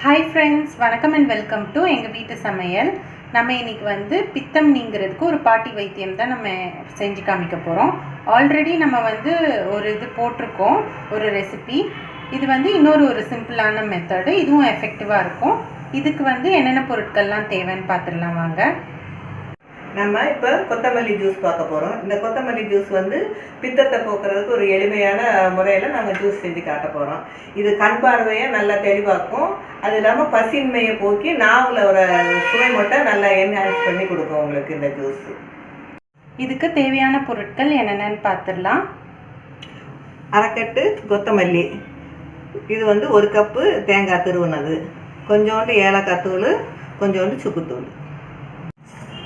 Hi friends, வணக்கம் and welcome to எங்க வீட்டு சமையல். நம்ம இன்னைக்கு வந்து பித்தம் நீங்கிறதுக்கு ஒரு பாட்டி வைத்தியம் தான் நம்ம செஞ்சு காமிக்க போறோம். ஆல்ரெடி நம்ம வந்து ஒரு இது போட்டிருக்கோம், ஒரு ரெசிபி. இது வந்து இன்னொரு சிம்பிளான மெத்தட். இதுவும் எஃபெக்டிவா இருக்கும். இதுக்கு வந்து என்னென்ன பொருட்கள்லாம் தேவைன்னு பார்த்துடலாம் வாங்க. நம்ம இப்போ கொத்தமல்லி ஜூஸ் பார்க்க போகிறோம். இந்த கொத்தமல்லி ஜூஸ் வந்து பித்தத்தை போக்குறதுக்கு ஒரு எளிமையான முறையில் நாங்கள் ஜூஸ் செஞ்சு காட்ட போகிறோம். இது கண் பார்வையை நல்லா தெளிவாக்கும். அது இல்லாமல் பசின்மையை போக்கி நாவில் ஒரு சுவை மட்டும் நல்லா என்ஹான்ஸ் பண்ணி கொடுக்கும் உங்களுக்கு இந்த ஜூஸ். இதுக்கு தேவையான பொருட்கள் என்னென்னு பார்த்துடலாம். அரைக்கட்டு கொத்தமல்லி, இது வந்து ஒரு கப்பு தேங்காய் துருவினது, கொஞ்சோண்டு ஏலக்காய் தூள், கொஞ்சோண்டு சுக்குத்தூள்.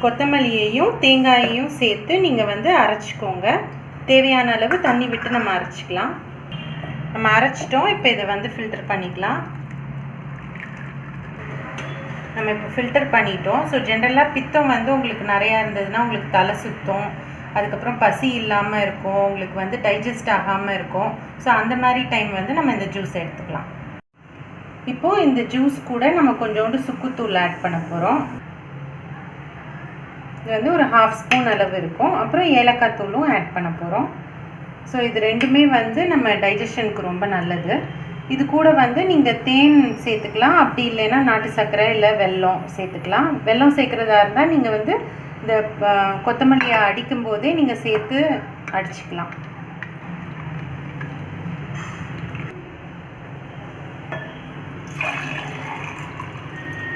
கொத்தமல்லியையும் தேங்காயையும் சேர்த்து நீங்கள் வந்து அரைச்சிக்கோங்க. தேவையான அளவு தண்ணி விட்டு நம்ம அரைச்சிக்கலாம். நம்ம அரைச்சிட்டோம். இப்போ இதை வந்து ஃபில்டர் பண்ணிக்கலாம். நம்ம இப்போ ஃபில்டர் பண்ணிட்டோம். ஸோ ஜென்ரலாக பித்தம் வந்து உங்களுக்கு நிறையா இருந்ததுன்னா உங்களுக்கு தலை சுத்தம், அதுக்கப்புறம் பசி இல்லாமல் இருக்கும், உங்களுக்கு வந்து டைஜஸ்ட் ஆகாமல் இருக்கும். ஸோ அந்த மாதிரி டைம் வந்து நம்ம இந்த ஜூஸ் எடுத்துக்கலாம். இப்போது இந்த ஜூஸ் கூட நம்ம கொஞ்சோண்டு சுக்குத்தூள் ஆட் பண்ண போகிறோம். இது வந்து ஒரு 1/2 ஸ்பூன் அளவு இருக்கும். அப்புறம் ஏலக்காய் தூளும் ஆட் பண்ண போகிறோம். ஸோ இது ரெண்டுமே வந்து நம்ம டைஜஷனுக்கு ரொம்ப நல்லது. இது கூட வந்து நீங்கள் தேன் சேர்த்துக்கலாம், அப்படி இல்லைன்னா நாட்டு சர்க்கரை இல்லை வெல்லம் சேர்த்துக்கலாம். வெல்லம் சேர்க்குறதா இருந்தால் நீங்கள் வந்து இந்த கொத்தமல்லியை அடிக்கும் போதே நீங்கள் சேர்த்து அடிச்சுக்கலாம்.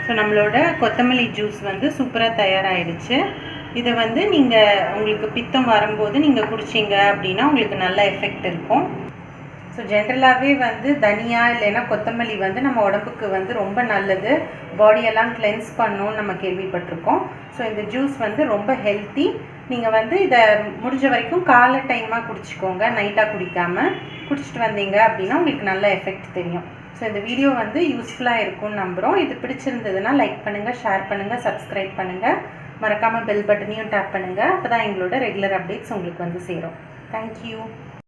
ஸோ நம்மளோட கொத்தமல்லி ஜூஸ் வந்து சூப்பராக தயாராகிடுச்சு. இதை வந்து நீங்கள் உங்களுக்கு பித்தம் வரும்போது நீங்கள் குடிச்சிங்க அப்படின்னா உங்களுக்கு நல்ல எஃபெக்ட் இருக்கும். ஸோ ஜென்ரலாகவே வந்து தனியா இல்லைன்னா கொத்தமல்லி வந்து நம்ம உடம்புக்கு வந்து ரொம்ப நல்லது. பாடியெல்லாம் கிளென்ஸ் பண்ணணும்னு நம்ம கேள்விப்பட்டிருக்கோம். ஸோ இந்த ஜூஸ் வந்து ரொம்ப ஹெல்த்தி. நீங்கள் வந்து இதை முடிஞ்ச வரைக்கும் காலை டைமாக குடிச்சிக்கோங்க, நைட்டாக குடிக்காமல். குடிச்சிட்டு வந்தீங்க அப்படின்னா உங்களுக்கு நல்ல எஃபெக்ட் தெரியும். ஸோ இந்த வீடியோ வந்து யூஸ்ஃபுல்லாக இருக்கும்னு நம்புகிறோம். இது பிடிச்சிருந்ததுன்னா லைக் பண்ணுங்கள், ஷேர் பண்ணுங்கள், சப்ஸ்கிரைப் பண்ணுங்கள். மறக்காமல் பெல் பட்டனையும் டேப் பண்ணுங்கள். அப்போ தான் எங்களோட ரெகுலர் அப்டேட்ஸ் உங்களுக்கு வந்து சேரும். தேங்க்யூ.